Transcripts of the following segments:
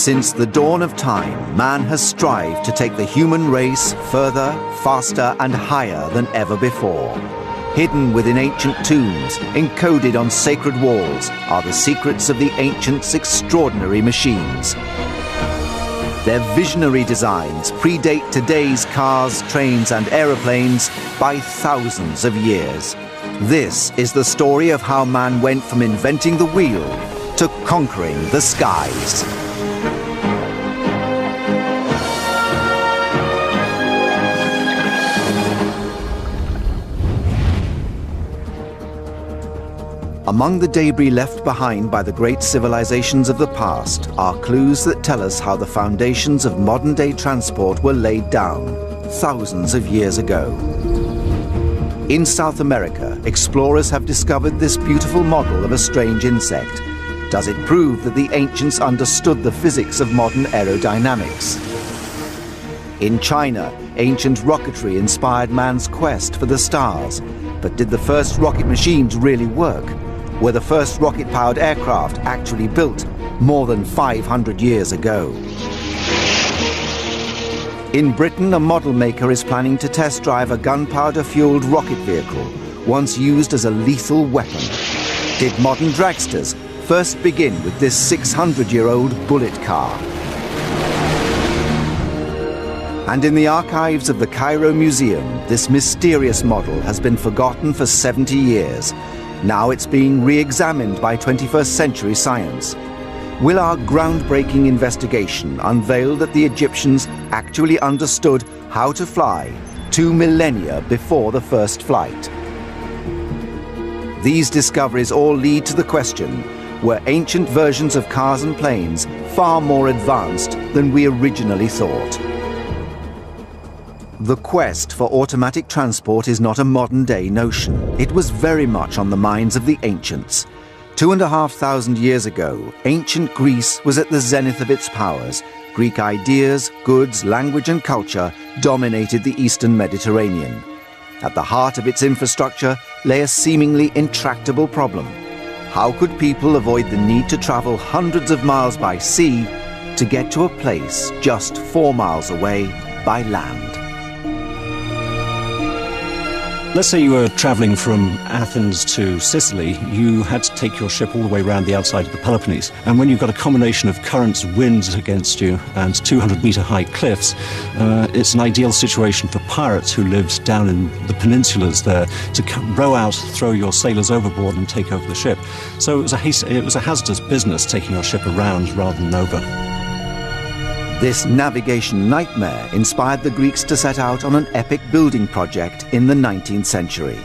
Since the dawn of time, man has strived to take the human race further, faster and higher than ever before. Hidden within ancient tombs, encoded on sacred walls, are the secrets of the ancients' extraordinary machines. Their visionary designs predate today's cars, trains and aeroplanes by thousands of years. This is the story of how man went from inventing the wheel to conquering the skies. Among the debris left behind by the great civilizations of the past are clues that tell us how the foundations of modern-day transport were laid down thousands of years ago. In South America, explorers have discovered this beautiful model of a strange insect. Does it prove that the ancients understood the physics of modern aerodynamics? In China, ancient rocketry inspired man's quest for the stars. But did the first rocket machines really work? Were the first rocket-powered aircraft actually built more than 500 years ago? In Britain, a model maker is planning to test drive a gunpowder-fueled rocket vehicle, once used as a lethal weapon. Did modern dragsters first begin with this 600-year-old bullet car? And in the archives of the Cairo Museum, this mysterious model has been forgotten for 70 years. Now it's being re-examined by 21st century science. Will our groundbreaking investigation unveil that the Egyptians actually understood how to fly 2 millennia before the first flight? These discoveries all lead to the question, were ancient versions of cars and planes far more advanced than we originally thought? The quest for automatic transport is not a modern-day notion. It was very much on the minds of the ancients. 2,500 years ago, ancient Greece was at the zenith of its powers. Greek ideas, goods, language and culture dominated the Eastern Mediterranean. At the heart of its infrastructure lay a seemingly intractable problem. How could people avoid the need to travel hundreds of miles by sea to get to a place just 4 miles away by land? Let's say you were traveling from Athens to Sicily. You had to take your ship all the way around the outside of the Peloponnese. And when you've got a combination of currents, winds against you, and 200-meter-high cliffs, it's an ideal situation for pirates who lived down in the peninsulas there to row out, throw your sailors overboard and take over the ship. So it was a hazardous business taking your ship around rather than over. This navigation nightmare inspired the Greeks to set out on an epic building project in the 19th century.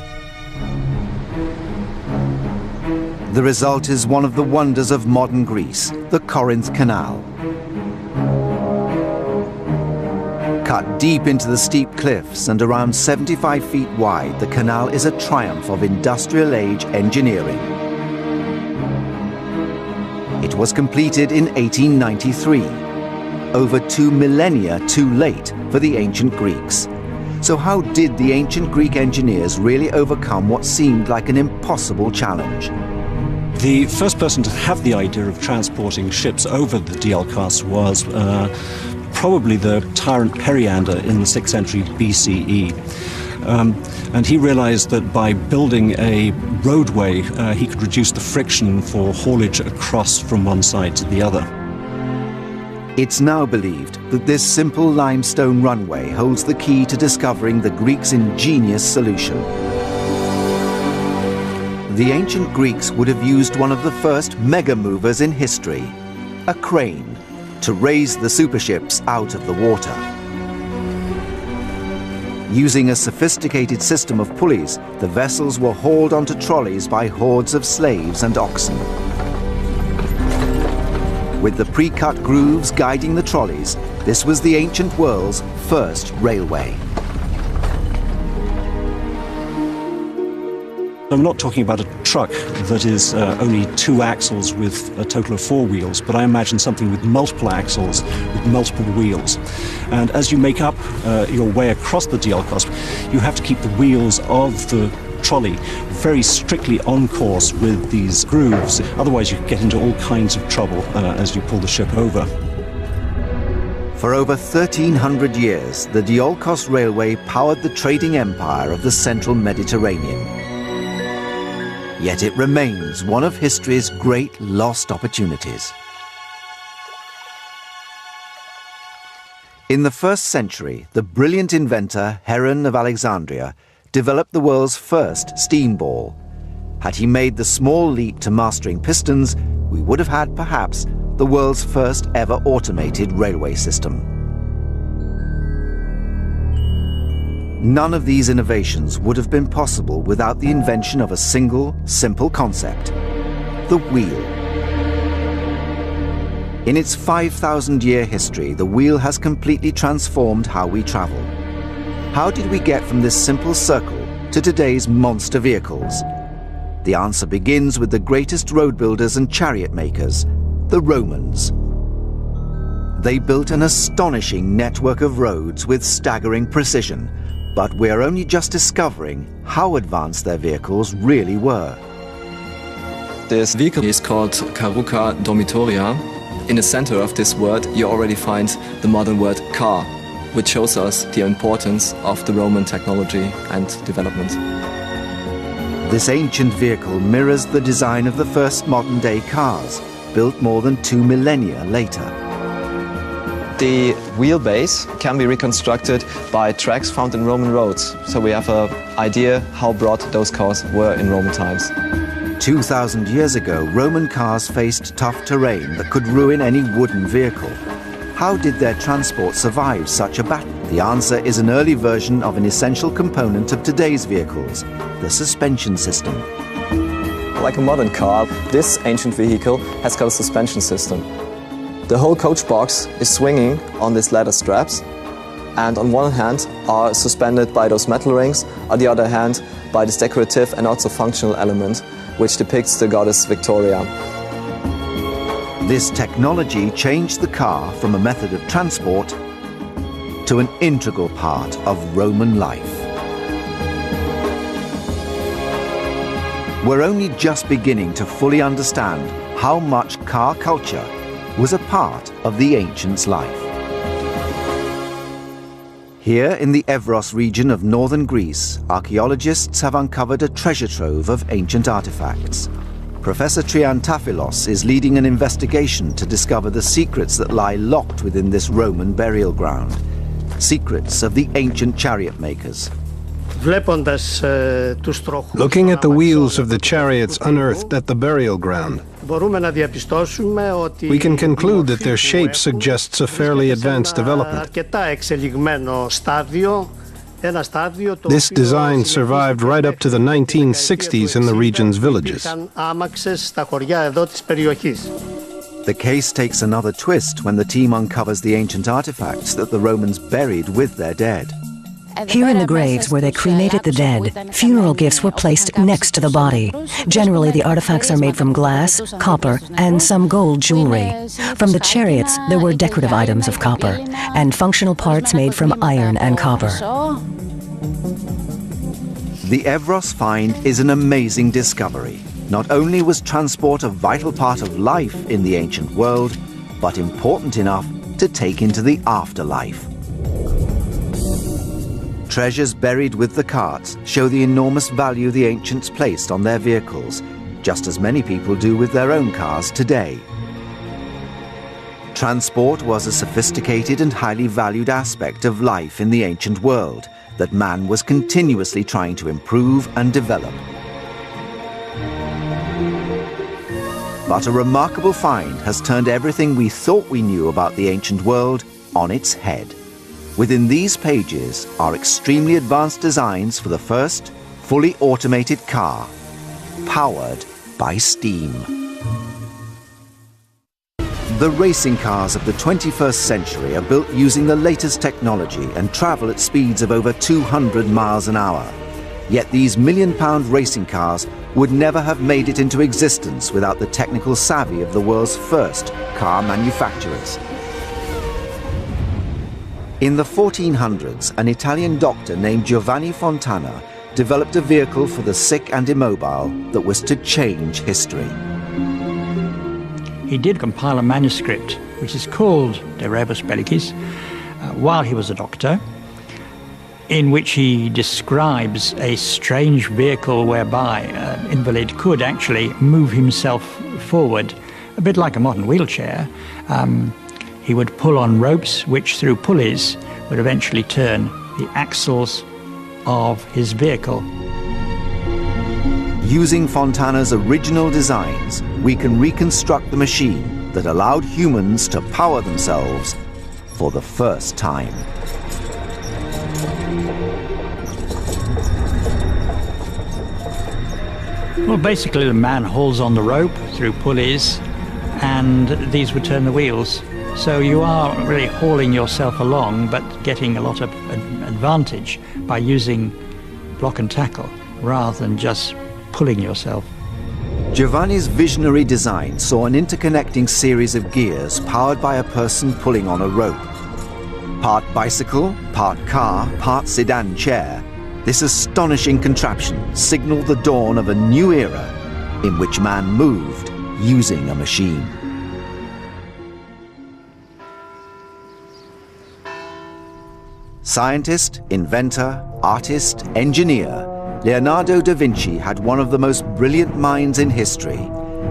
The result is one of the wonders of modern Greece, the Corinth Canal. Cut deep into the steep cliffs and around 75 feet wide, the canal is a triumph of industrial-age engineering. It was completed in 1893. Over 2 millennia too late for the ancient Greeks. So how did the ancient Greek engineers really overcome what seemed like an impossible challenge? The first person to have the idea of transporting ships over the Dialkos was probably the tyrant Periander in the 6th century BCE. And he realized that by building a roadway, he could reduce the friction for haulage across from one side to the other. It's now believed that this simple limestone runway holds the key to discovering the Greeks' ingenious solution. The ancient Greeks would have used one of the first mega movers in history, a crane, to raise the superships out of the water. Using a sophisticated system of pulleys, the vessels were hauled onto trolleys by hordes of slaves and oxen. With the pre-cut grooves guiding the trolleys, this was the ancient world's first railway. I'm not talking about a truck that is only 2 axles with a total of 4 wheels, but I imagine something with multiple axles, with multiple wheels. And as you make up your way across the Dialkos, you have to keep the wheels of the trolley very strictly on course with these grooves. Otherwise you get into all kinds of trouble as you pull the ship over. For over 1,300 years, the Diolkos Railway powered the trading empire of the central Mediterranean. Yet it remains one of history's great lost opportunities. In the 1st century, the brilliant inventor Heron of Alexandria developed the world's first steam ball. Had he made the small leap to mastering pistons, we would have had, perhaps, the world's first ever automated railway system. None of these innovations would have been possible without the invention of a single, simple concept: the wheel. In its 5,000-year history, the wheel has completely transformed how we travel. How did we get from this simple circle to today's monster vehicles? The answer begins with the greatest road builders and chariot makers, the Romans. They built an astonishing network of roads with staggering precision, but we're only just discovering how advanced their vehicles really were. This vehicle is called Carruca Dormitoria. In the center of this word, you already find the modern word car, which shows us the importance of the Roman technology and development. This ancient vehicle mirrors the design of the first modern-day cars, built more than 2 millennia later. The wheelbase can be reconstructed by tracks found in Roman roads, so we have an idea how broad those cars were in Roman times. 2,000 years ago, Roman cars faced tough terrain that could ruin any wooden vehicle. How did their transport survive such a battle? The answer is an early version of an essential component of today's vehicles, the suspension system. Like a modern car, this ancient vehicle has got a suspension system. The whole coach box is swinging on these leather straps, and on one hand are suspended by those metal rings, on the other hand by this decorative and also functional element, which depicts the goddess Victoria. This technology changed the car from a method of transport to an integral part of Roman life. We're only just beginning to fully understand how much car culture was a part of the ancients' life. Here in the Evros region of northern Greece, archaeologists have uncovered a treasure trove of ancient artifacts. Professor Triantafylos is leading an investigation to discover the secrets that lie locked within this Roman burial ground. Secrets of the ancient chariot makers. Looking at the wheels of the chariots unearthed at the burial ground, we can conclude that their shape suggests a fairly advanced development. This design survived right up to the 1960s in the region's villages. The case takes another twist when the team uncovers the ancient artifacts that the Romans buried with their dead. Here in the graves where they cremated the dead, funeral gifts were placed next to the body. Generally, the artifacts are made from glass, copper, and some gold jewelry. From the chariots, there were decorative items of copper, and functional parts made from iron and copper. The Evros find is an amazing discovery. Not only was transport a vital part of life in the ancient world, but important enough to take into the afterlife. Treasures buried with the carts show the enormous value the ancients placed on their vehicles, just as many people do with their own cars today. Transport was a sophisticated and highly valued aspect of life in the ancient world that man was continuously trying to improve and develop. But a remarkable find has turned everything we thought we knew about the ancient world on its head. Within these pages are extremely advanced designs for the first fully automated car, powered by steam. The racing cars of the 21st century are built using the latest technology and travel at speeds of over 200 miles an hour. Yet these million-pound racing cars would never have made it into existence without the technical savvy of the world's first car manufacturers. In the 1400s, an Italian doctor named Giovanni Fontana developed a vehicle for the sick and immobile that was to change history. He did compile a manuscript which is called De Rebus Bellicis, while he was a doctor, in which he describes a strange vehicle whereby an invalid could actually move himself forward, a bit like a modern wheelchair. He would pull on ropes, which through pulleys would eventually turn the axles of his vehicle. Using Fontana's original designs, we can reconstruct the machine that allowed humans to power themselves for the first time. Well, basically the man hauls on the rope through pulleys, and these would turn the wheels. So you are really hauling yourself along, but getting a lot of advantage by using block and tackle rather than just pulling yourself. Giovanni's visionary design saw an interconnecting series of gears powered by a person pulling on a rope. Part bicycle, part car, part sedan chair, this astonishing contraption signaled the dawn of a new era in which man moved using a machine. Scientist, inventor, artist, engineer, Leonardo da Vinci had one of the most brilliant minds in history.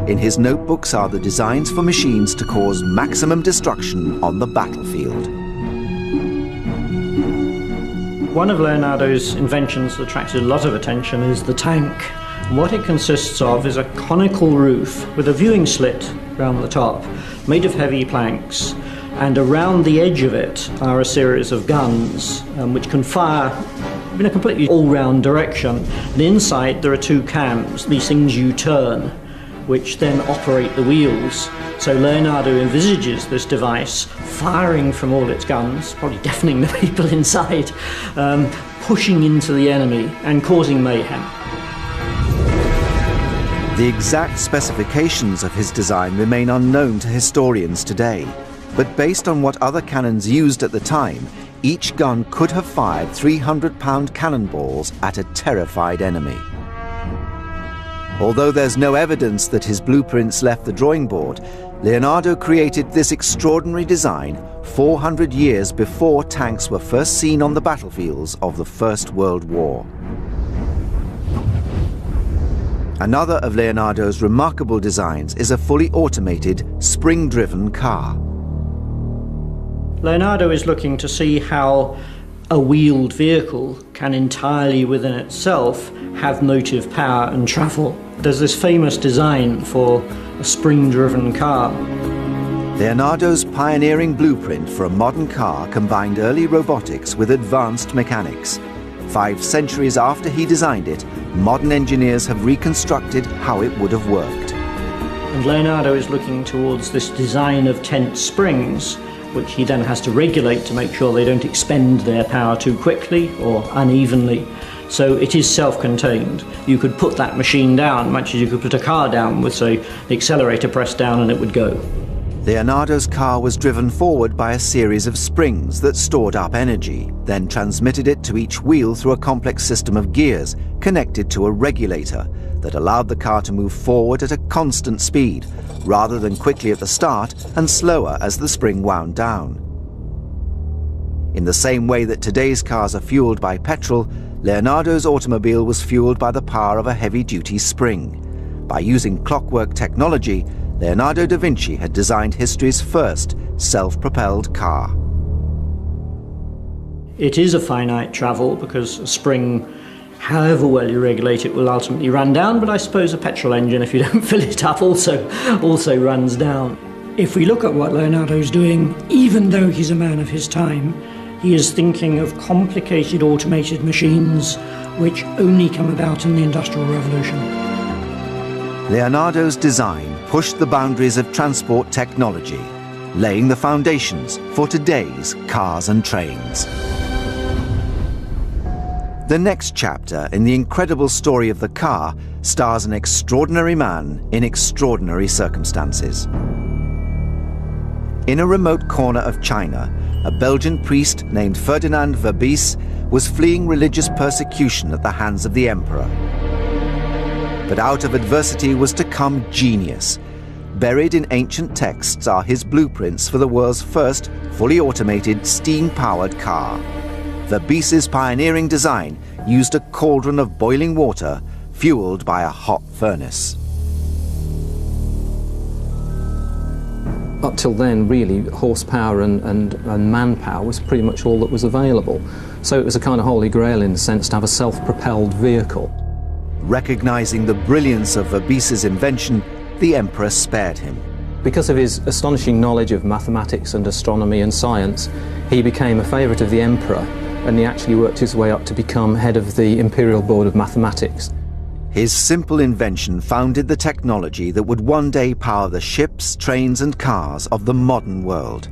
In his notebooks are the designs for machines to cause maximum destruction on the battlefield. One of Leonardo's inventions that attracted a lot of attention is the tank. What it consists of is a conical roof with a viewing slit round the top, made of heavy planks, and around the edge of it are a series of guns which can fire in a completely all-round direction. And inside there are two cams, these things you turn, which then operate the wheels. So Leonardo envisages this device firing from all its guns, probably deafening the people inside, pushing into the enemy and causing mayhem. The exact specifications of his design remain unknown to historians today, but based on what other cannons used at the time, each gun could have fired 300-pound cannonballs at a terrified enemy. Although there's no evidence that his blueprints left the drawing board, Leonardo created this extraordinary design 400 years before tanks were first seen on the battlefields of the First World War. Another of Leonardo's remarkable designs is a fully automated, spring-driven car. Leonardo is looking to see how a wheeled vehicle can entirely within itself have motive power and travel. There's this famous design for a spring-driven car. Leonardo's pioneering blueprint for a modern car combined early robotics with advanced mechanics. 5 centuries after he designed it, modern engineers have reconstructed how it would have worked. And Leonardo is looking towards this design of tense springs, which he then has to regulate to make sure they don't expend their power too quickly or unevenly. So it is self-contained. You could put that machine down much as you could put a car down with, say, the accelerator pressed down and it would go. Leonardo's car was driven forward by a series of springs that stored up energy, then transmitted it to each wheel through a complex system of gears connected to a regulator that allowed the car to move forward at a constant speed, rather than quickly at the start and slower as the spring wound down. In the same way that today's cars are fueled by petrol, Leonardo's automobile was fueled by the power of a heavy-duty spring. By using clockwork technology, Leonardo da Vinci had designed history's first self-propelled car. It is a finite travel because a spring, however well you regulate it, will ultimately run down, but I suppose a petrol engine, if you don't fill it up, also runs down. If we look at what Leonardo's doing, even though he's a man of his time, he is thinking of complicated automated machines which only come about in the Industrial Revolution. Leonardo's design pushed the boundaries of transport technology, laying the foundations for today's cars and trains. The next chapter in the incredible story of the car stars an extraordinary man in extraordinary circumstances. In a remote corner of China, a Belgian priest named Ferdinand Verbies was fleeing religious persecution at the hands of the emperor. But out of adversity was to come genius. Buried in ancient texts are his blueprints for the world's first fully automated steam-powered car. Verbise's pioneering design used a cauldron of boiling water fueled by a hot furnace. Up till then, really, horsepower and manpower was pretty much all that was available. So it was a kind of holy grail in the sense to have a self-propelled vehicle. Recognizing the brilliance of Verbise's invention, the emperor spared him. Because of his astonishing knowledge of mathematics and astronomy and science, he became a favourite of the emperor, and he actually worked his way up to become head of the Imperial Board of Mathematics. His simple invention founded the technology that would one day power the ships, trains and cars of the modern world.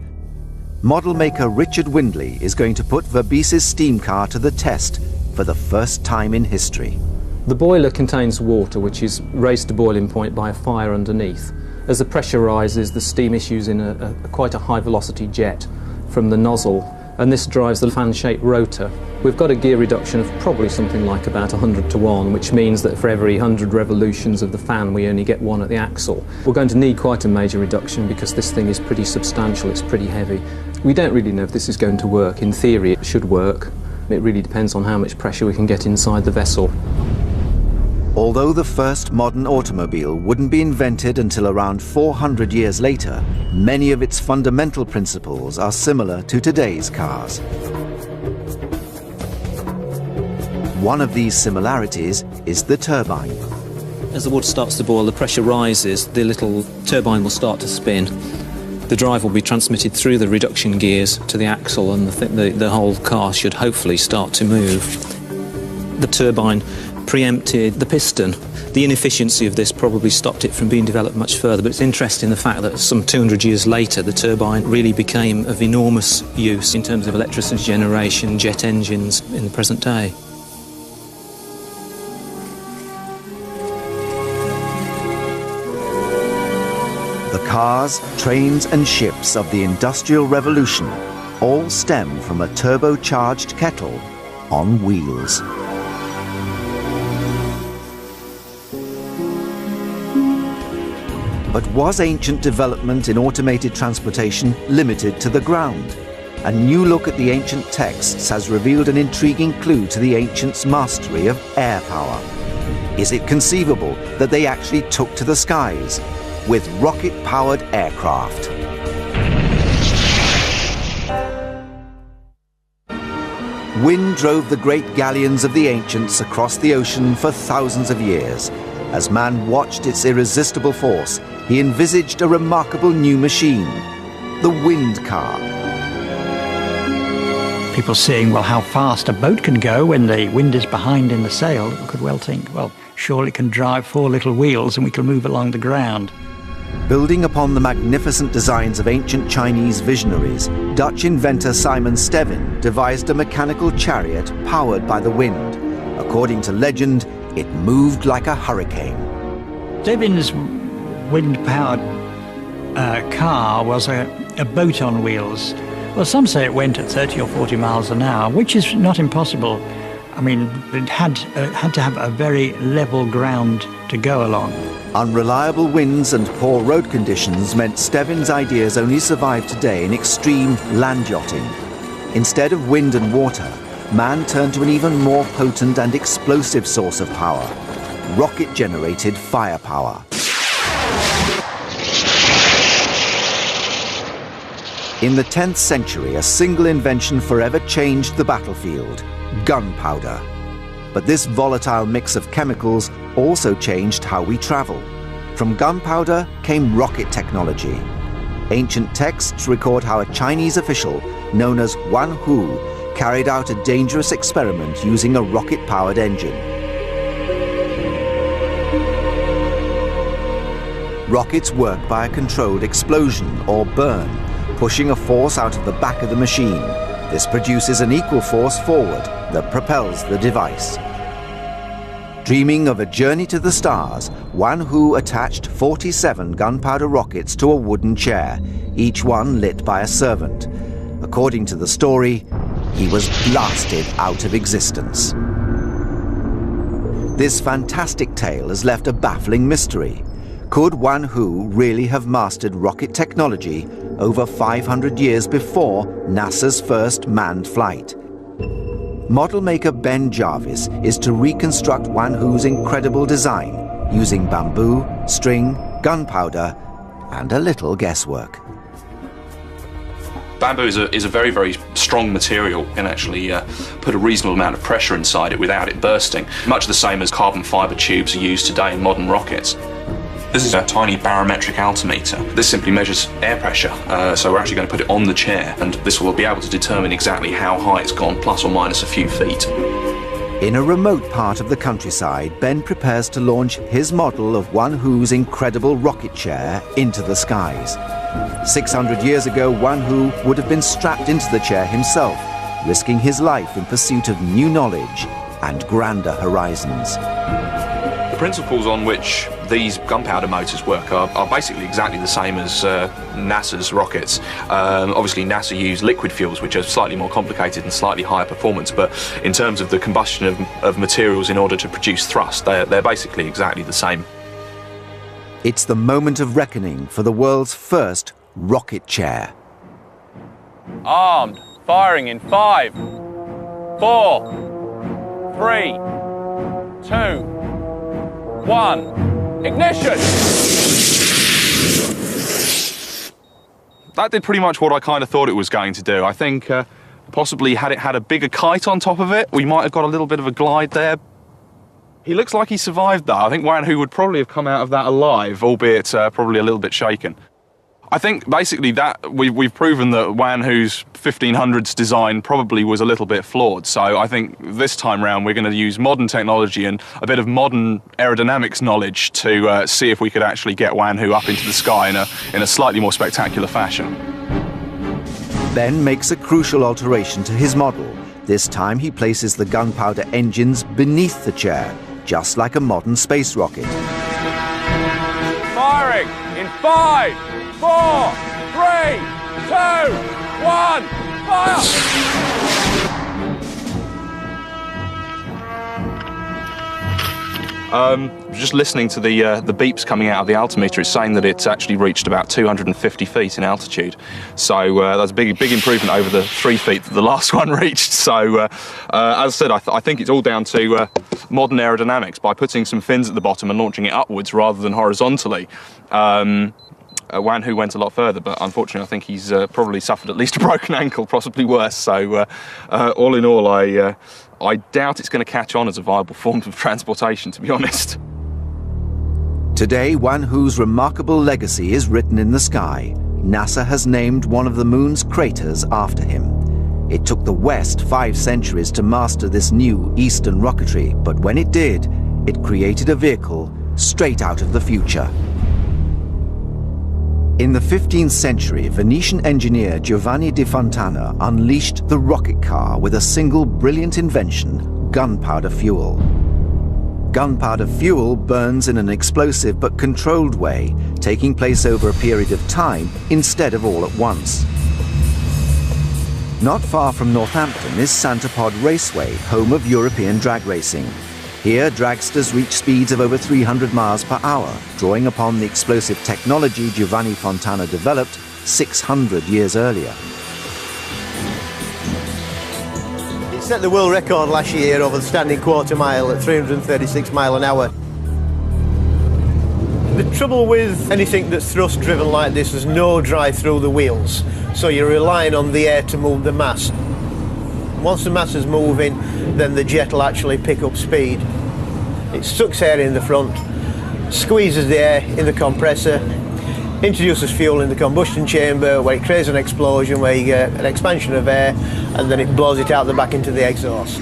Model maker Richard Windley is going to put Verbise's steam car to the test for the first time in history. The boiler contains water which is raised to boiling point by a fire underneath. As the pressure rises, the steam issues in quite a high velocity jet from the nozzle, and this drives the fan-shaped rotor. We've got a gear reduction of probably something like about 100 to 1, which means that for every 100 revolutions of the fan we only get one at the axle. We're going to need quite a major reduction because this thing is pretty substantial, it's pretty heavy. We don't really know if this is going to work. In theory it should work. It really depends on how much pressure we can get inside the vessel. Although the first modern automobile wouldn't be invented until around 400 years later, many of its fundamental principles are similar to today's cars. One of these similarities is the turbine. As the water starts to boil, the pressure rises, the little turbine will start to spin. The drive will be transmitted through the reduction gears to the axle, and the whole car should hopefully start to move. The turbine preempted the piston. The inefficiency of this probably stopped it from being developed much further, but it's interesting the fact that some 200 years later the turbine really became of enormous use in terms of electricity generation, jet engines in the present day. The cars, trains and ships of the Industrial Revolution all stem from a turbocharged kettle on wheels. But was ancient development in automated transportation limited to the ground? A new look at the ancient texts has revealed an intriguing clue to the ancients' mastery of air power. Is it conceivable that they actually took to the skies with rocket-powered aircraft? Wind drove the great galleons of the ancients across the ocean for thousands of years. As man watched its irresistible force, he envisaged a remarkable new machine, the wind car. People saying, well, how fast a boat can go when the wind is behind in the sail, you could well think, well, surely it can drive 4 little wheels and we can move along the ground. Building upon the magnificent designs of ancient Chinese visionaries, Dutch inventor Simon Stevin devised a mechanical chariot powered by the wind. According to legend, it moved like a hurricane. Stevin's wind-powered car was a boat on wheels. Well, some say it went at 30 or 40 miles an hour, which is not impossible. I mean, it had to have a very level ground to go along. Unreliable winds and poor road conditions meant Stevin's ideas only survive today in extreme land yachting. Instead of wind and water, man turned to an even more potent and explosive source of power, rocket-generated firepower. In the 10th century, a single invention forever changed the battlefield: gunpowder. But this volatile mix of chemicals also changed how we travel. From gunpowder came rocket technology. Ancient texts record how a Chinese official known as Wan Hu carried out a dangerous experiment using a rocket-powered engine. Rockets work by a controlled explosion or burn, pushing a force out of the back of the machine. This produces an equal force forward that propels the device. Dreaming of a journey to the stars, Wan Hu attached 47 gunpowder rockets to a wooden chair, each one lit by a servant. According to the story, he was blasted out of existence. This fantastic tale has left a baffling mystery. Could Wan Hoo really have mastered rocket technology over 500 years before NASA's first manned flight? Model maker Ben Jarvis is to reconstruct Wan Hoo's incredible design using bamboo, string, gunpowder, and a little guesswork. Bamboo is a very, very strong material. You can actually put a reasonable amount of pressure inside it without it bursting, much the same as carbon fibre tubes are used today in modern rockets. This is a tiny barometric altimeter. This simply measures air pressure, so we're actually going to put it on the chair, and this will be able to determine exactly how high it's gone, plus or minus a few feet. In a remote part of the countryside, Ben prepares to launch his model of Wan Hoo's incredible rocket chair into the skies. 600 years ago, Wan Hoo would have been strapped into the chair himself, risking his life in pursuit of new knowledge and grander horizons. The principles on which these gunpowder motors work are basically exactly the same as NASA's rockets. Obviously NASA use liquid fuels, which are slightly more complicated and slightly higher performance, but in terms of the combustion of materials in order to produce thrust, they're basically exactly the same. It's the moment of reckoning for the world's first rocket chair. Armed, firing in 5, 4, 3, 2, 1, ignition! That did pretty much what I kind of thought it was going to do. I think possibly had it had a bigger kite on top of it, we might have got a little bit of a glide there. He looks like he survived that. I think Wan Hoo would probably have come out of that alive, albeit probably a little bit shaken. I think basically that we've proven that Wan Hoo's 1500s design probably was a little bit flawed. So I think this time round we're going to use modern technology and a bit of modern aerodynamics knowledge to see if we could actually get Wan Hoo up into the sky in a slightly more spectacular fashion. Ben makes a crucial alteration to his model. This time he places the gunpowder engines beneath the chair, just like a modern space rocket. Firing in 5, 4, 3, 2, 1, fire! Just listening to the beeps coming out of the altimeter, it's saying that it's actually reached about 250 feet in altitude. So that's a big improvement over the 3 feet that the last one reached. So as I said, I think it's all down to modern aerodynamics. By putting some fins at the bottom and launching it upwards rather than horizontally, Wan Hoo went a lot further, but unfortunately I think he's probably suffered at least a broken ankle, possibly worse. So all in all, I doubt it's going to catch on as a viable form of transportation, to be honest. Today, Wan Hoo's remarkable legacy is written in the sky. NASA has named one of the moon's craters after him. It took the West 5 centuries to master this new Eastern rocketry, but when it did, it created a vehicle straight out of the future. In the 15th century, Venetian engineer Giovanni di Fontana unleashed the rocket car with a single brilliant invention: gunpowder fuel. Gunpowder fuel burns in an explosive but controlled way, taking place over a period of time instead of all at once. Not far from Northampton is Santapod Raceway, home of European drag racing. Here, dragsters reach speeds of over 300 miles per hour, drawing upon the explosive technology Giovanni Fontana developed 600 years earlier. It set the world record last year over the standing quarter mile at 336 miles an hour. The trouble with anything that's thrust driven like this, there's no drive through the wheels, so you're relying on the air to move the mass. Once the mass is moving, then the jet will actually pick up speed. It sucks air in the front, squeezes the air in the compressor, introduces fuel in the combustion chamber, where it creates an explosion, where you get an expansion of air, and then it blows it out the back into the exhaust.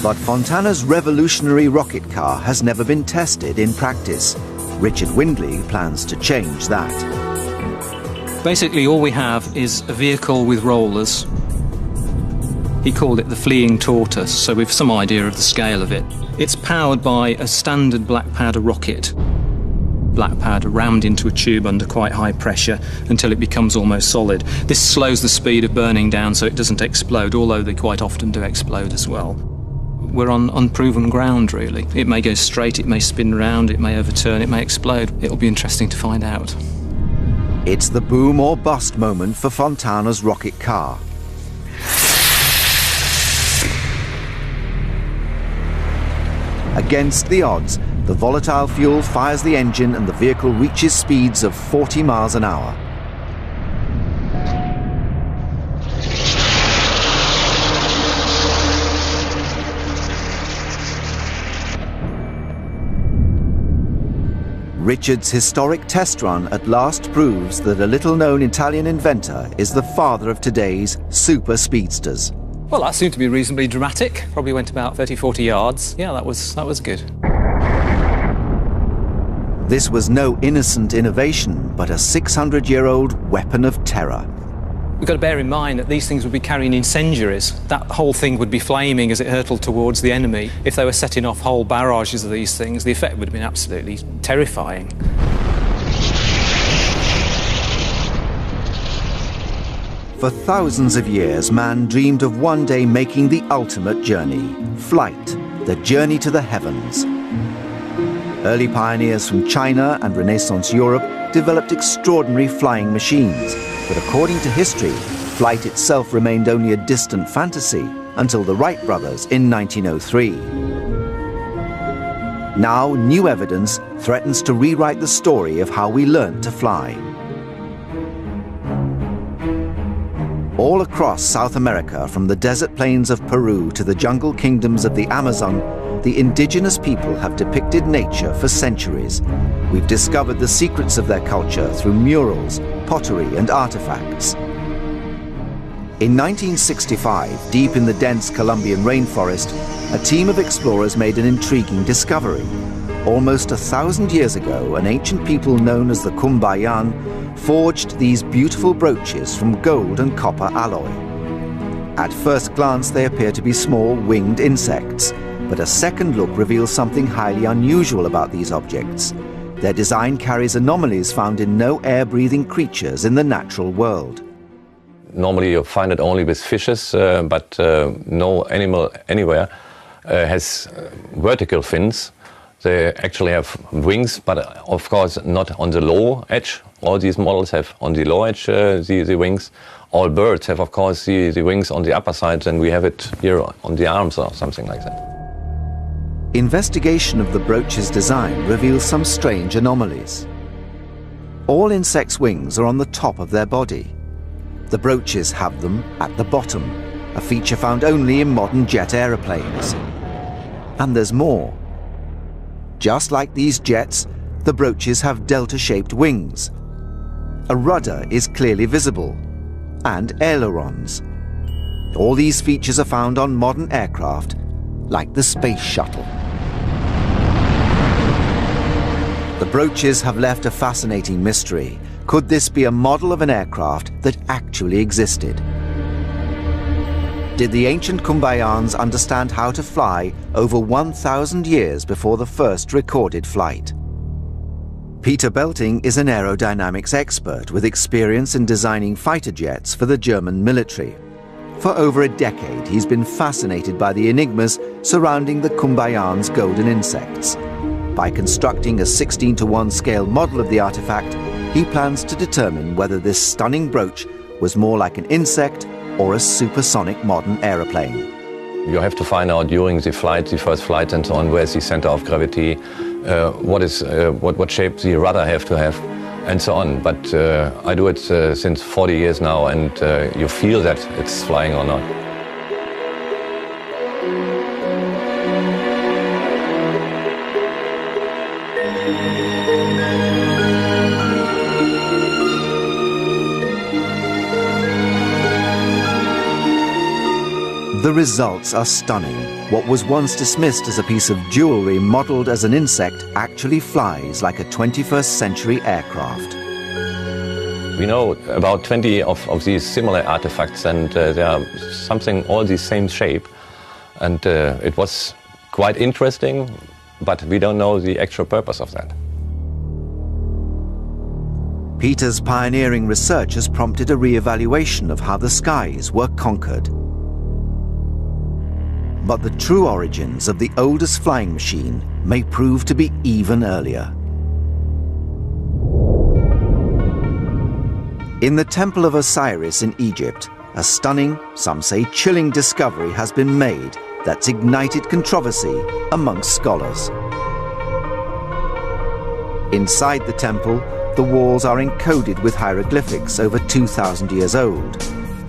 But Fontana's revolutionary rocket car has never been tested in practice. Richard Windley plans to change that. Basically, all we have is a vehicle with rollers. He called it the Fleeing Tortoise, so we've some idea of the scale of it. It's powered by a standard black powder rocket. Black powder rammed into a tube under quite high pressure until it becomes almost solid. This slows the speed of burning down so it doesn't explode, although they quite often do explode as well. we're on unproven ground, really. It may go straight, it may spin round, it may overturn, it may explode. It'll be interesting to find out. It's the boom or bust moment for Fontana's rocket car. Against the odds, the volatile fuel fires the engine and the vehicle reaches speeds of 40 miles an hour. Richard's historic test run at last proves that a little-known Italian inventor is the father of today's super speedsters. Well, that seemed to be reasonably dramatic. Probably went about 30, 40 yards. Yeah, that was good. This was no innocent innovation, but a 600-year-old weapon of terror. We've got to bear in mind that these things would be carrying incendiaries. That whole thing would be flaming as it hurtled towards the enemy. If they were setting off whole barrages of these things, the effect would have been absolutely terrifying. For thousands of years, man dreamed of one day making the ultimate journey, flight, the journey to the heavens. Early pioneers from China and Renaissance Europe developed extraordinary flying machines, but according to history, flight itself remained only a distant fantasy until the Wright brothers in 1903. Now, new evidence threatens to rewrite the story of how we learned to fly. All across South America, from the desert plains of Peru to the jungle kingdoms of the Amazon, the indigenous people have depicted nature for centuries. We've discovered the secrets of their culture through murals, pottery, and artifacts. In 1965, deep in the dense Colombian rainforest, a team of explorers made an intriguing discovery. Almost 1,000 years ago, an ancient people known as the Cumbayan forged these beautiful brooches from gold and copper alloy. At first glance, they appear to be small winged insects, but a second look reveals something highly unusual about these objects. Their design carries anomalies found in no air-breathing creatures in the natural world. Normally you find it only with fishes, but no animal anywhere has vertical fins. They actually have wings, but of course not on the low edge. All these models have on the low edge the wings. All birds have, of course, the wings on the upper side, and we have it here on the arms or something like that. Investigation of the brooch's design reveals some strange anomalies. All insects' wings are on the top of their body. The brooches have them at the bottom, a feature found only in modern jet aeroplanes. And there's more. Just like these jets, the brooches have delta-shaped wings. A rudder is clearly visible, and ailerons. All these features are found on modern aircraft, like the Space Shuttle. The brooches have left a fascinating mystery. Could this be a model of an aircraft that actually existed? Did the ancient Cumbayans understand how to fly over 1,000 years before the first recorded flight? Peter Belting is an aerodynamics expert with experience in designing fighter jets for the German military. For over a decade, he's been fascinated by the enigmas surrounding the Cumbayans' golden insects. By constructing a 16:1 scale model of the artifact, he plans to determine whether this stunning brooch was more like an insect or a supersonic modern aeroplane. You have to find out during the flight, the first flight and so on, where's the center of gravity, what shape the rudder have to have, and so on. But I do it since 40 years now, and you feel that it's flying or not. The results are stunning. What was once dismissed as a piece of jewelry modeled as an insect actually flies like a 21st century aircraft. We know about 20 of these similar artifacts, and they are something all the same shape. And it was quite interesting, but we don't know the actual purpose of that. Peter's pioneering research has prompted a re-evaluation of how the skies were conquered. But the true origins of the oldest flying machine may prove to be even earlier. In the Temple of Osiris in Egypt, a stunning, some say chilling discovery has been made that's ignited controversy amongst scholars. Inside the temple, the walls are encoded with hieroglyphics over 2,000 years old.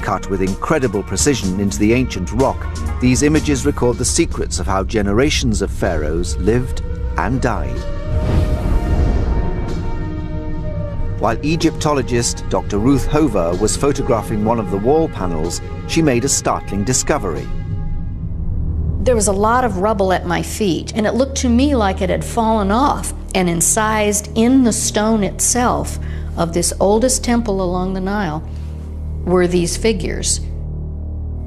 Cut with incredible precision into the ancient rock, these images record the secrets of how generations of pharaohs lived and died. While Egyptologist Dr. Ruth Hover was photographing one of the wall panels, she made a startling discovery. There was a lot of rubble at my feet, and it looked to me like it had fallen off and incised in the stone itself of this oldest temple along the Nile were these figures.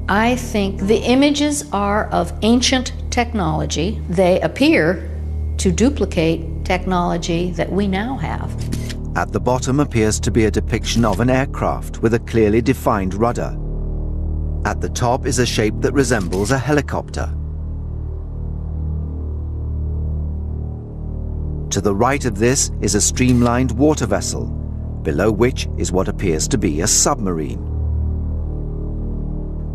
I think the images are of ancient technology. They appear to duplicate technology that we now have. At the bottom appears to be a depiction of an aircraft with a clearly defined rudder. At the top is a shape that resembles a helicopter. To the right of this is a streamlined water vessel, below which is what appears to be a submarine.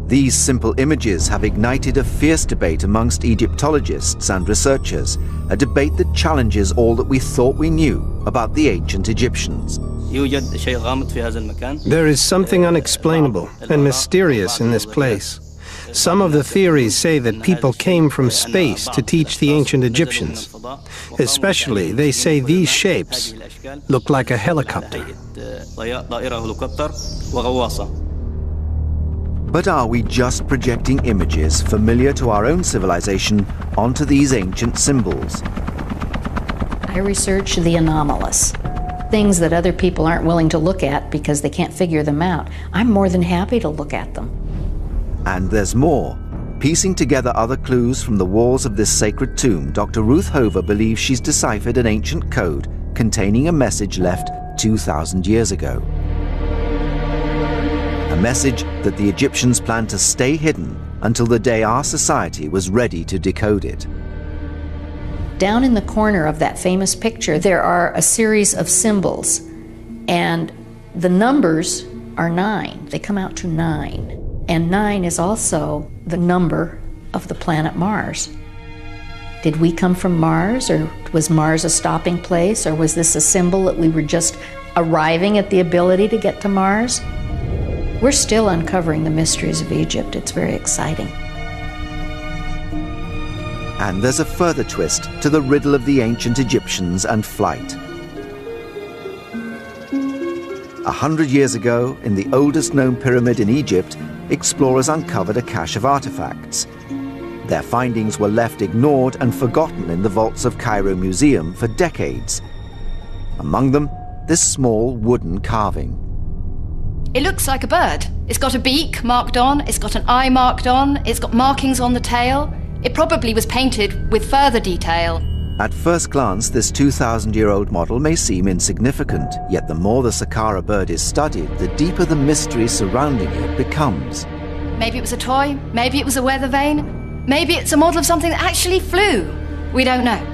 These simple images have ignited a fierce debate amongst Egyptologists and researchers, a debate that challenges all that we thought we knew about the ancient Egyptians. There is something unexplainable and mysterious in this place. Some of the theories say that people came from space to teach the ancient Egyptians. Especially, they say these shapes look like a helicopter. But are we just projecting images familiar to our own civilization onto these ancient symbols? I research the anomalous, things that other people aren't willing to look at because they can't figure them out. I'm more than happy to look at them. And there's more. Piecing together other clues from the walls of this sacred tomb, Dr. Ruth Hover believes she's deciphered an ancient code containing a message left 2,000 years ago. A message that the Egyptians planned to stay hidden until the day our society was ready to decode it. Down in the corner of that famous picture, there are a series of symbols, and the numbers are 9. They come out to 9. And 9 is also the number of the planet Mars. Did we come from Mars, or was Mars a stopping place, or was this a symbol that we were just arriving at the ability to get to Mars? We're still uncovering the mysteries of Egypt. It's very exciting. And there's a further twist to the riddle of the ancient Egyptians and flight. 100 years ago, in the oldest known pyramid in Egypt, explorers uncovered a cache of artifacts. Their findings were left ignored and forgotten in the vaults of Cairo Museum for decades. Among them, this small wooden carving. It looks like a bird. It's got a beak marked on, it's got an eye marked on, it's got markings on the tail. It probably was painted with further detail. At first glance, this 2,000-year-old model may seem insignificant, yet the more the Saqqara bird is studied, the deeper the mystery surrounding it becomes. Maybe it was a toy, maybe it was a weather vane, maybe it's a model of something that actually flew. We don't know.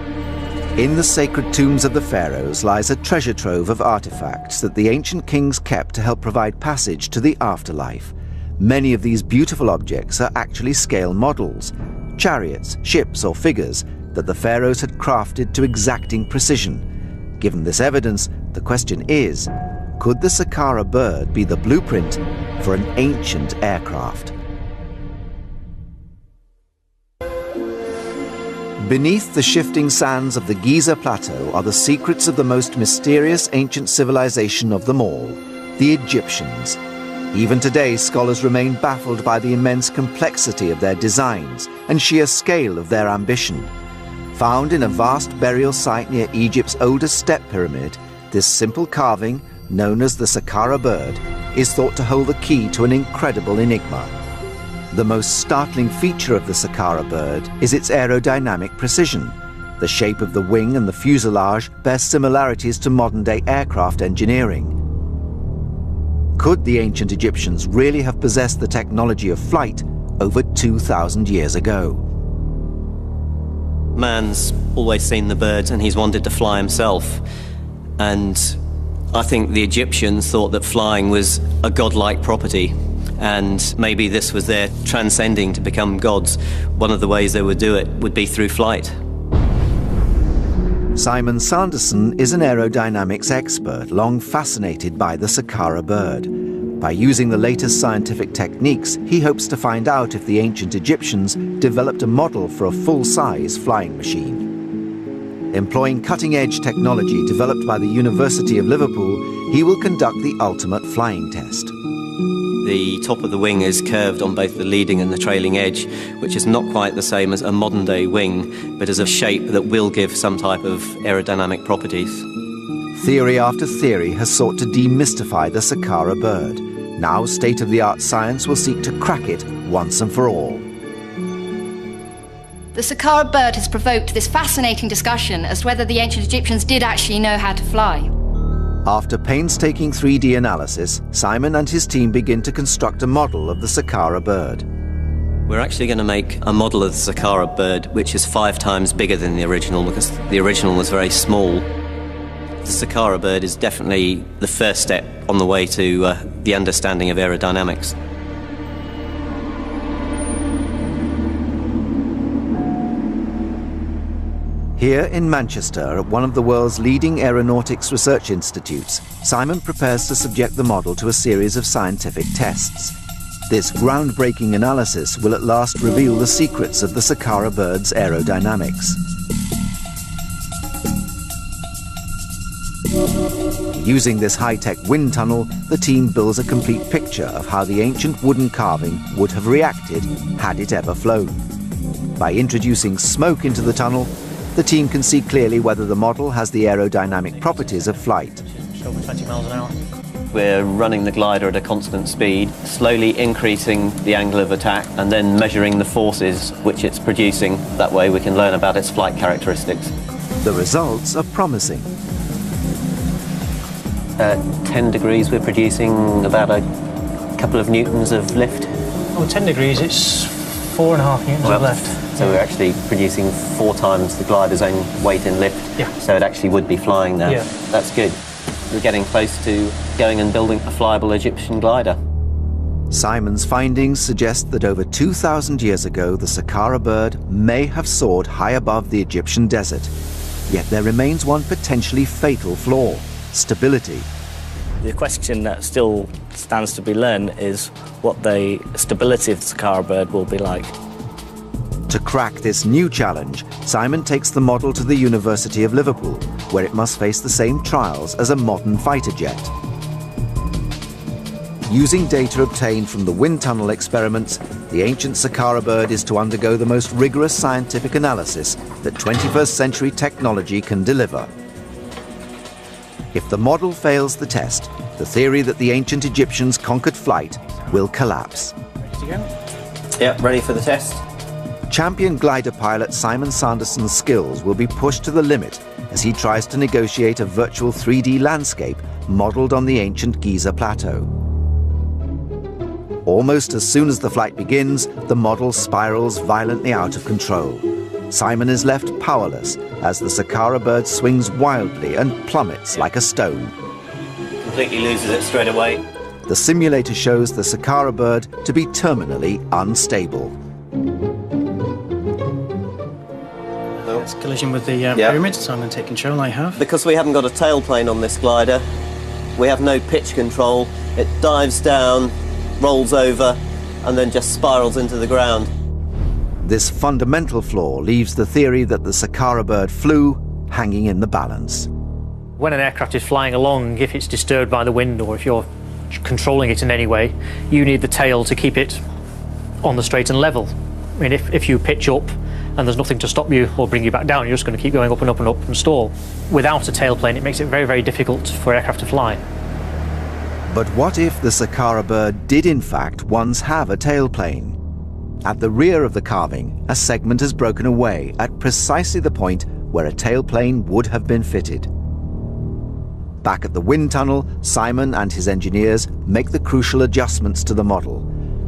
In the sacred tombs of the pharaohs lies a treasure trove of artifacts that the ancient kings kept to help provide passage to the afterlife. Many of these beautiful objects are actually scale models, chariots, ships, or figures that the pharaohs had crafted to exacting precision. Given this evidence, the question is, could the Saqqara bird be the blueprint for an ancient aircraft? Beneath the shifting sands of the Giza Plateau are the secrets of the most mysterious ancient civilization of them all, the Egyptians. Even today, scholars remain baffled by the immense complexity of their designs and sheer scale of their ambition. Found in a vast burial site near Egypt's oldest step pyramid, this simple carving, known as the Saqqara bird, is thought to hold the key to an incredible enigma. The most startling feature of the Saqqara bird is its aerodynamic precision. The shape of the wing and the fuselage bear similarities to modern-day aircraft engineering. Could the ancient Egyptians really have possessed the technology of flight over 2,000 years ago? Man's always seen the birds and he's wanted to fly himself. And I think the Egyptians thought that flying was a godlike property, and maybe this was their transcending to become gods. One of the ways they would do it would be through flight. Simon Sanderson is an aerodynamics expert, long fascinated by the Saqqara bird. By using the latest scientific techniques, he hopes to find out if the ancient Egyptians developed a model for a full-size flying machine. Employing cutting-edge technology developed by the University of Liverpool, he will conduct the ultimate flying test. The top of the wing is curved on both the leading and the trailing edge, which is not quite the same as a modern-day wing, but is a shape that will give some type of aerodynamic properties. Theory after theory has sought to demystify the Saqqara bird. Now state-of-the-art science will seek to crack it once and for all. The Saqqara bird has provoked this fascinating discussion as to whether the ancient Egyptians did actually know how to fly. After painstaking 3D analysis, Simon and his team begin to construct a model of the Saqqara bird. We're actually going to make a model of the Saqqara bird which is 5 times bigger than the original, because the original was very small. The Saqqara bird is definitely the first step on the way to the understanding of aerodynamics. Here in Manchester, at one of the world's leading aeronautics research institutes, Simon prepares to subject the model to a series of scientific tests. This groundbreaking analysis will at last reveal the secrets of the Saqqara bird's aerodynamics. Using this high-tech wind tunnel, the team builds a complete picture of how the ancient wooden carving would have reacted had it ever flown. By introducing smoke into the tunnel, the team can see clearly whether the model has the aerodynamic properties of flight. Over 20 miles an hour. We're running the glider at a constant speed, slowly increasing the angle of attack and then measuring the forces which it's producing. That way we can learn about its flight characteristics. The results are promising. At 10 degrees we're producing about a couple of newtons of lift. Oh, 10 degrees, it's 4.5 newtons of lift. So we're actually producing 4 times the glider's own weight in lift. Yeah. So it actually would be flying now. Yeah. That's good. We're getting close to going and building a flyable Egyptian glider. Simon's findings suggest that over 2,000 years ago, the Saqqara bird may have soared high above the Egyptian desert. Yet there remains one potentially fatal flaw: stability. The question that still stands to be learned is what the stability of the Saqqara bird will be like. To crack this new challenge, Simon takes the model to the University of Liverpool, where it must face the same trials as a modern fighter jet. Using data obtained from the wind tunnel experiments, the ancient Saqqara bird is to undergo the most rigorous scientific analysis that 21st century technology can deliver. If the model fails the test, the theory that the ancient Egyptians conquered flight will collapse. Ready to go? Yep, ready for the test. Champion glider pilot Simon Sanderson's skills will be pushed to the limit as he tries to negotiate a virtual 3D landscape modelled on the ancient Giza plateau. Almost as soon as the flight begins, the model spirals violently out of control. Simon is left powerless as the Saqqara bird swings wildly and plummets like a stone. Completely loses it straight away. The simulator shows the Saqqara bird to be terminally unstable. It's collision with the pyramid, so I'm going to take control. I have. Because we haven't got a tailplane on this glider, we have no pitch control. It dives down, rolls over, and then just spirals into the ground. This fundamental flaw leaves the theory that the Saqqara bird flew hanging in the balance. When an aircraft is flying along, if it's disturbed by the wind or if you're controlling it in any way, you need the tail to keep it on the straight and level. I mean, if you pitch up and there's nothing to stop you or bring you back down, you're just going to keep going up and up and up and stall. Without a tailplane, it makes it very, very difficult for aircraft to fly. But what if the Saqqara bird did in fact once have a tailplane? At the rear of the carving, a segment has broken away at precisely the point where a tailplane would have been fitted. Back at the wind tunnel, Simon and his engineers make the crucial adjustments to the model.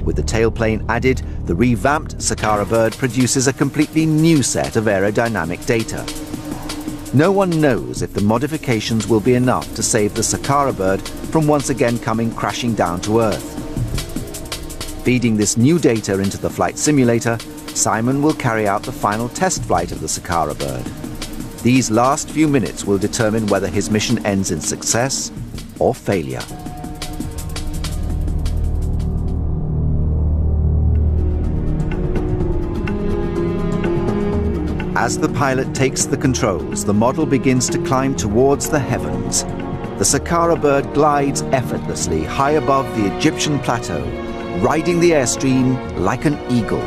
With the tailplane added, the revamped Saqqara bird produces a completely new set of aerodynamic data. No one knows if the modifications will be enough to save the Saqqara bird from once again coming crashing down to Earth. Feeding this new data into the flight simulator, Simon will carry out the final test flight of the Saqqara bird. These last few minutes will determine whether his mission ends in success or failure. As the pilot takes the controls, the model begins to climb towards the heavens. The Saqqara bird glides effortlessly high above the Egyptian plateau, riding the airstream like an eagle.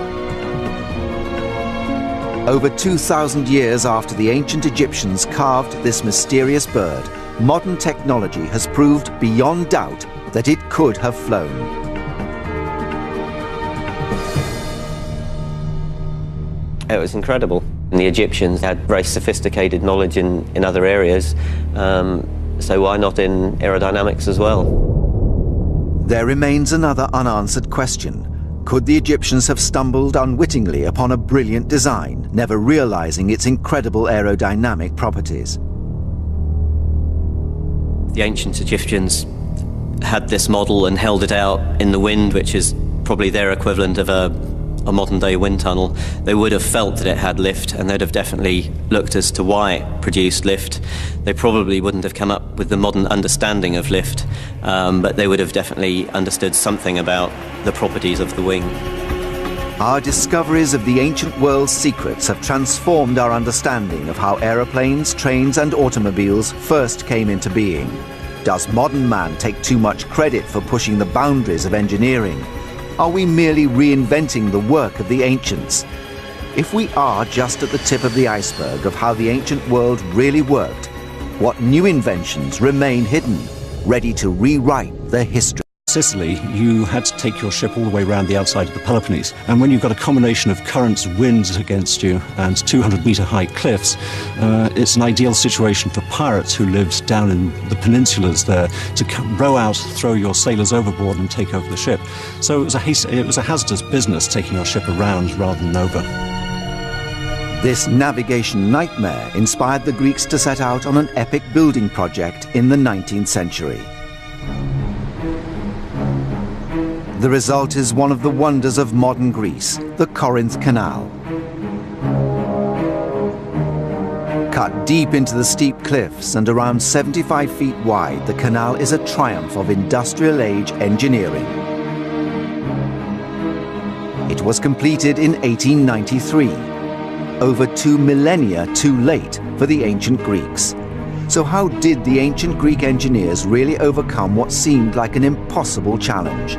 Over 2,000 years after the ancient Egyptians carved this mysterious bird, modern technology has proved beyond doubt that it could have flown. It was incredible. The Egyptians had very sophisticated knowledge in other areas, so why not in aerodynamics as well? There remains another unanswered question. Could the Egyptians have stumbled unwittingly upon a brilliant design, never realizing its incredible aerodynamic properties? The ancient Egyptians had this model and held it out in the wind, which is probably their equivalent of a modern-day wind tunnel. They would have felt that it had lift, and they'd have definitely looked as to why it produced lift. They probably wouldn't have come up with the modern understanding of lift, but they would have definitely understood something about the properties of the wing. Our discoveries of the ancient world's secrets have transformed our understanding of how aeroplanes, trains and automobiles first came into being. Does modern man take too much credit for pushing the boundaries of engineering? Are we merely reinventing the work of the ancients? If we are just at the tip of the iceberg of how the ancient world really worked, what new inventions remain hidden, ready to rewrite their history? Sicily, you had to take your ship all the way around the outside of the Peloponnese. And when you've got a combination of currents, winds against you, and 200-meter high cliffs, it's an ideal situation for pirates who lived down in the peninsulas there to row out, throw your sailors overboard and take over the ship. So it was a hazardous business taking your ship around rather than over. This navigation nightmare inspired the Greeks to set out on an epic building project in the 19th century. The result is one of the wonders of modern Greece, the Corinth Canal. Cut deep into the steep cliffs and around 75 feet wide, the canal is a triumph of industrial-age engineering. It was completed in 1893, over 2 millennia too late for the ancient Greeks. So how did the ancient Greek engineers really overcome what seemed like an impossible challenge?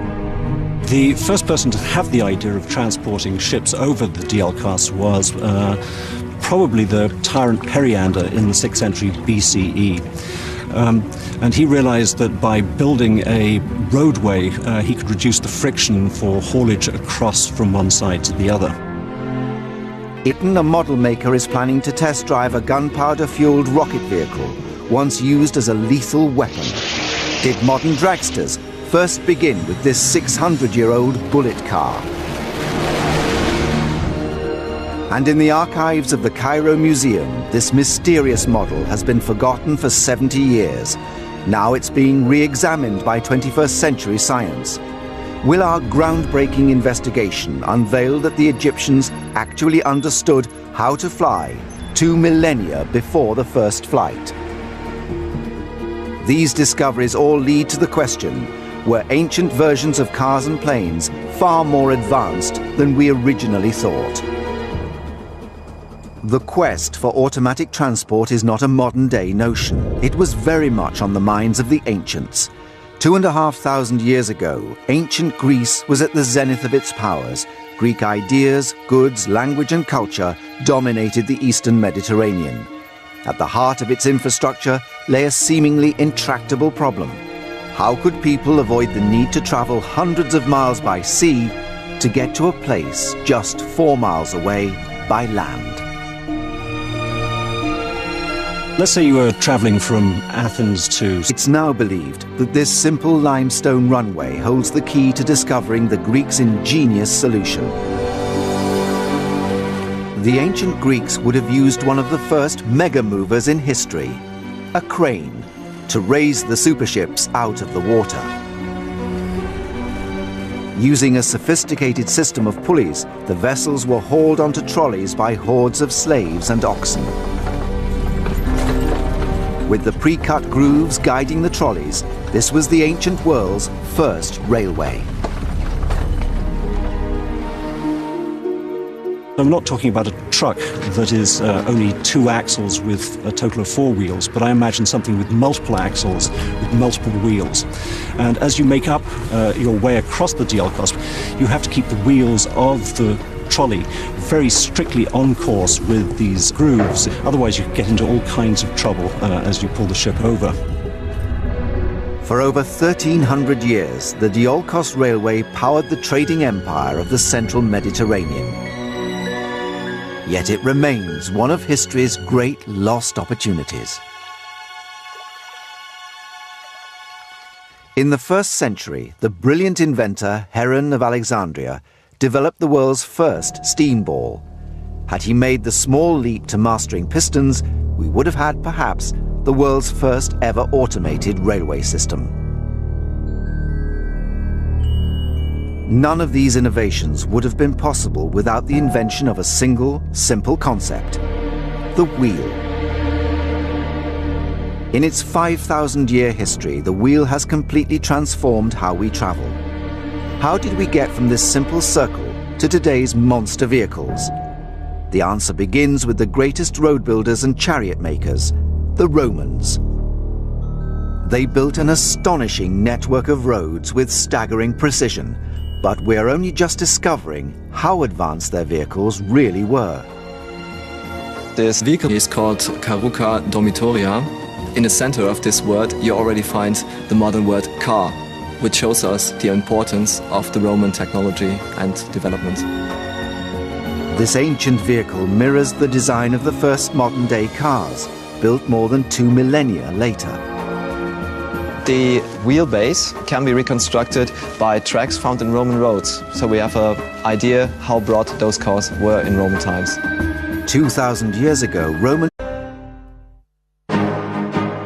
The first person to have the idea of transporting ships over the Diolkos was probably the tyrant Periander in the 6th century BCE. And he realized that by building a roadway, he could reduce the friction for haulage across from one side to the other. Itten, a model maker, is planning to test drive a gunpowder-fueled rocket vehicle, once used as a lethal weapon. Did modern dragsters first begin with this 600-year-old bullet car? And in the archives of the Cairo Museum, this mysterious model has been forgotten for 70 years. Now it's being re-examined by 21st century science. Will our groundbreaking investigation unveil that the Egyptians actually understood how to fly 2 millennia before the first flight? These discoveries all lead to the question, were ancient versions of cars and planes far more advanced than we originally thought? The quest for automatic transport is not a modern-day notion. It was very much on the minds of the ancients. 2,500 years ago, ancient Greece was at the zenith of its powers. Greek ideas, goods, language and culture dominated the Eastern Mediterranean. At the heart of its infrastructure lay a seemingly intractable problem. How could people avoid the need to travel hundreds of miles by sea to get to a place just 4 miles away by land? Let's say you were traveling from Athens to... It's now believed that this simple limestone runway holds the key to discovering the Greeks' ingenious solution. The ancient Greeks would have used one of the first mega movers in history, a crane, to raise the superships out of the water. Using a sophisticated system of pulleys, the vessels were hauled onto trolleys by hordes of slaves and oxen. With the pre-cut grooves guiding the trolleys, this was the ancient world's first railway. I'm not talking about a truck that is only 2 axles with a total of 4 wheels, but I imagine something with multiple axles, with multiple wheels. And as you make up your way across the Diolkos, you have to keep the wheels of the trolley very strictly on course with these grooves. Otherwise you get into all kinds of trouble as you pull the ship over. For over 1,300 years, the Diolkos Railway powered the trading empire of the central Mediterranean. Yet it remains one of history's great lost opportunities. In the 1st century, the brilliant inventor Heron of Alexandria developed the world's first steam ball. Had he made the small leap to mastering pistons, we would have had, perhaps, the world's first ever automated railway system. None of these innovations would have been possible without the invention of a single, simple concept: the wheel. In its 5,000-year history, the wheel has completely transformed how we travel. How did we get from this simple circle to today's monster vehicles? The answer begins with the greatest road builders and chariot makers, the Romans. They built an astonishing network of roads with staggering precision, but we're only just discovering how advanced their vehicles really were. This vehicle is called Carruca Dormitoria. In the center of this word, you already find the modern word car, which shows us the importance of the Roman technology and development. This ancient vehicle mirrors the design of the first modern-day cars, built more than 2 millennia later. The wheelbase can be reconstructed by tracks found in Roman roads, so we have an idea how broad those cars were in Roman times. 2,000 years ago,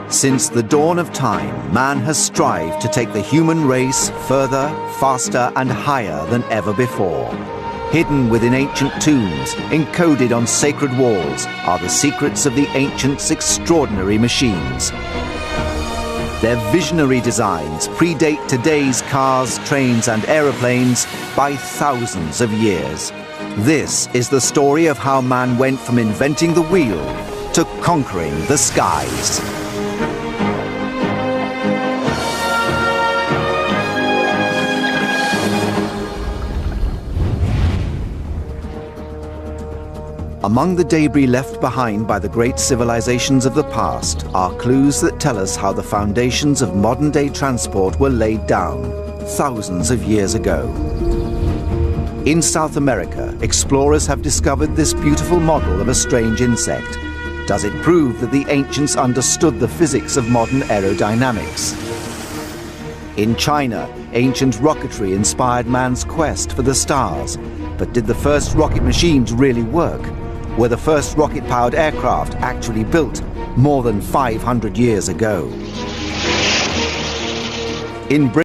Since the dawn of time, man has strived to take the human race further, faster, and higher than ever before. Hidden within ancient tombs, encoded on sacred walls, are the secrets of the ancients' extraordinary machines. Their visionary designs predate today's cars, trains, and aeroplanes by thousands of years. This is the story of how man went from inventing the wheel to conquering the skies. Among the debris left behind by the great civilizations of the past are clues that tell us how the foundations of modern-day transport were laid down thousands of years ago. In South America, explorers have discovered this beautiful model of a strange insect. Does it prove that the ancients understood the physics of modern aerodynamics? In China, ancient rocketry inspired man's quest for the stars. But did the first rocket machines really work? Were the first rocket-powered aircraft actually built more than 500 years ago? In Britain,